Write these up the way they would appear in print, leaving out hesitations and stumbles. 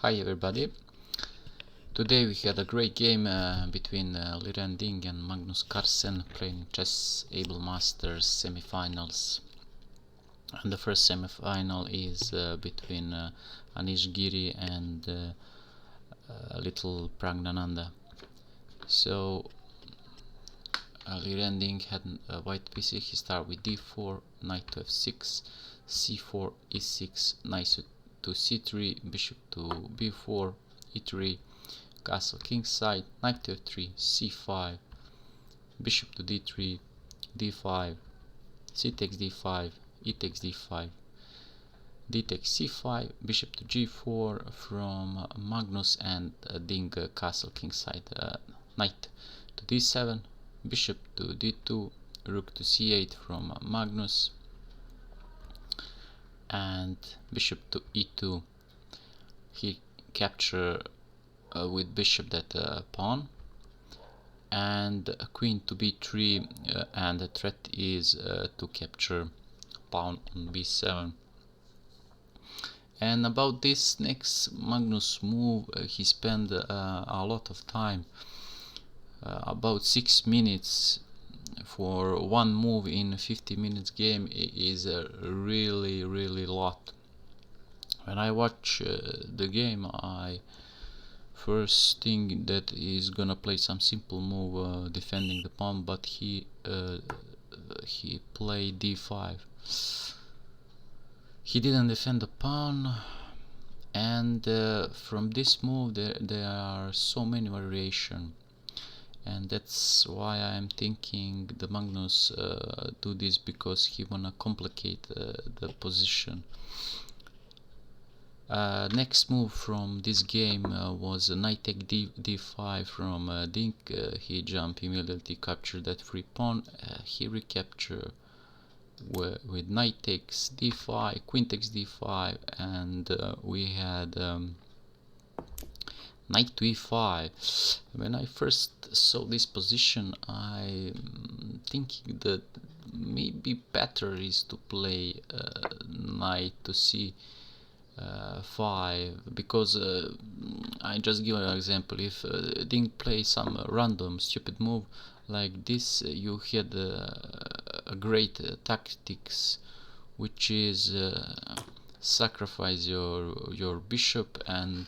Hi everybody. Today we had a great game between Liren and Magnus Carlsen playing Chessable Masters semifinals. And the first semifinal is between Anish Giri and little Pragnananda. So Liren had a white piece. He started with d4, knight to f6, c4, e6, knight to c3, bishop to b4, e3, castle kingside, knight to f3, c5, bishop to d3, d5, c takes d5, e takes d5, d takes c5, bishop to g4 from Magnus, and Ding castle kingside, knight to d7, bishop to d2, rook to c8 from Magnus, and bishop to e2. He captured with bishop that pawn, and queen to b3, and the threat is to capture pawn on b7. And about this next Magnus move, he spent a lot of time, about 6 minutes for one move in a 50 minutes game is really lot. When I watch the game, I first thing that is gonna play some simple move defending the pawn, but he played d5. He didn't defend the pawn, and from this move there are so many variations, and that's why I'm thinking the Magnus do this because he wanna complicate the position. Next move from this game was knight take d5 from Dink. He jumped immediately, captured that free pawn. He recaptured with knight takes d5, queen takes d5, and we had knight to e5. When I first saw this position, I thinking that maybe better is to play knight to c5, because I just give an example. If didn't play some random stupid move like this, you had a great tactics, which is sacrifice your bishop, and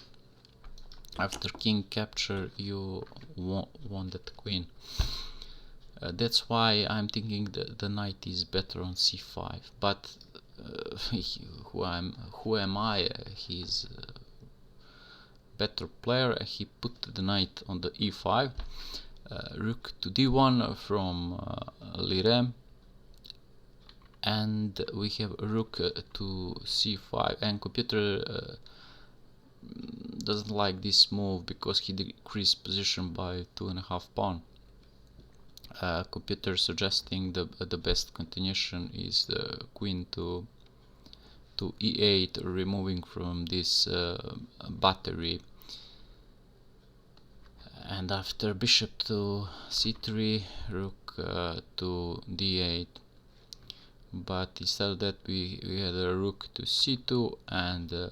after king capture you won that queen. That's why I'm thinking the knight is better on c5, but who am I? He's a better player. He put the knight on the e5, rook to d1 from Liren, and we have rook to c5, and computer doesn't like this move because he decreased position by 2.5 pawn. Computer suggesting the best continuation is the queen to e8, removing from this battery, and after bishop to c3, rook to d8. But instead of that, we had a rook to c2, and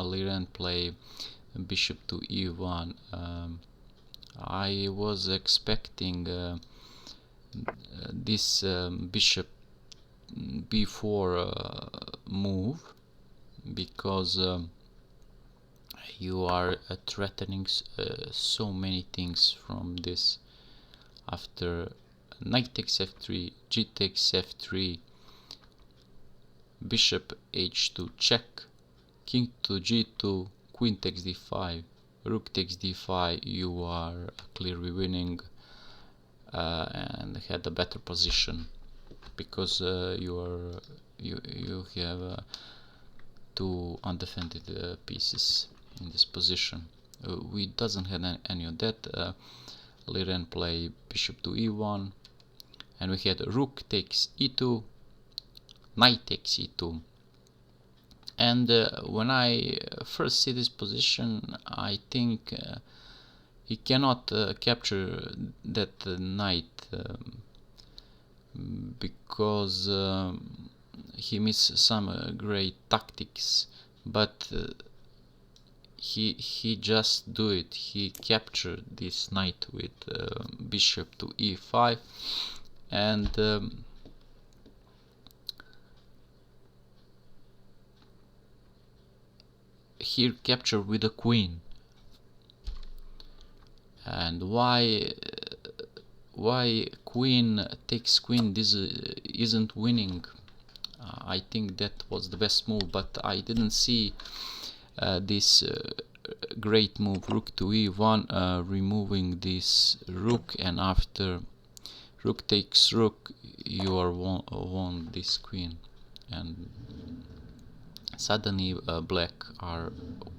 Liren play bishop to e1. I was expecting this bishop b4 move, because you are threatening so many things from this. After knight takes f3, g takes f3, bishop h2 check, king to g2, queen takes d5, rook takes d5, you are clearly winning and had a better position, because you have two undefended pieces in this position. We doesn't have any of that. Liren play bishop to e1, and we had rook takes e2, knight takes e2. And when I first see this position, I think he cannot capture that knight, because he missed some great tactics, but he just do it. He captured this knight with bishop to e5, and here capture with a queen. And why queen takes queen? This isn't winning. I think that was the best move, but I didn't see this great move, rook to e1, removing this rook, and after rook takes rook, you are won this queen, and suddenly black are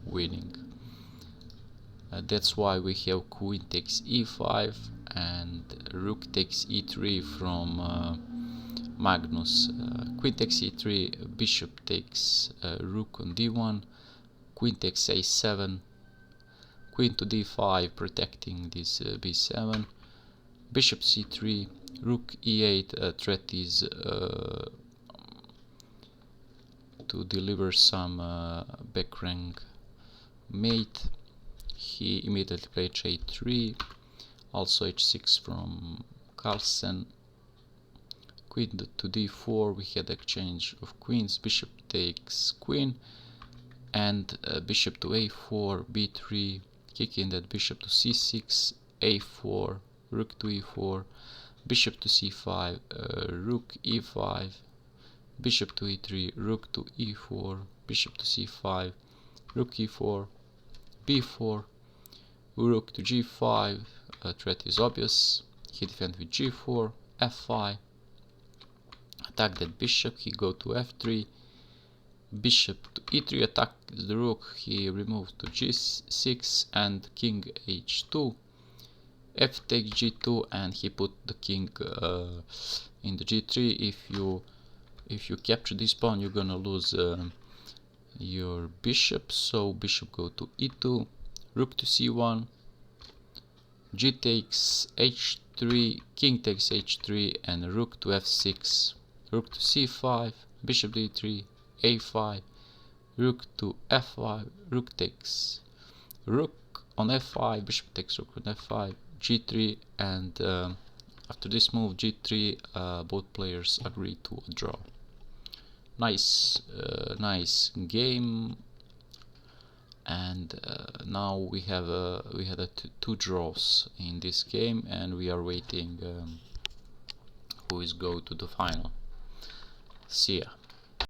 winning. That's why we have queen takes e5 and rook takes e3 from Magnus. Queen takes e3, bishop takes rook on d1, queen takes a7, queen to d5 protecting this b7, bishop c3, rook e8. Threat is to deliver some back rank mate. He immediately played h3, also h6 from Carlsen. Queen to d4, we had exchange of queens, bishop takes queen, and bishop to a4, b3, kicking that bishop to c6, a4, rook to e4, bishop to c5, rook e5, bishop to e3, rook to e4, bishop to c5, rook e4, b4, rook to g5. Threat is obvious. He defend with g4, f5, attack that bishop. He go to f3, bishop to e3, attack the rook. He removed to g6 and king h2, f takes g2, and he put the king in the g3. If you capture this pawn, you're gonna lose your bishop, so bishop go to e2, rook to c1, g takes h3, king takes h3, and rook to f6, rook to c5, bishop d3, a5, rook to f5, rook takes rook on f5, bishop takes rook on f5, g3, and after this move g3, both players agree to a draw. Nice game, and now we had two draws in this game, and we are waiting who is go to the final. See ya.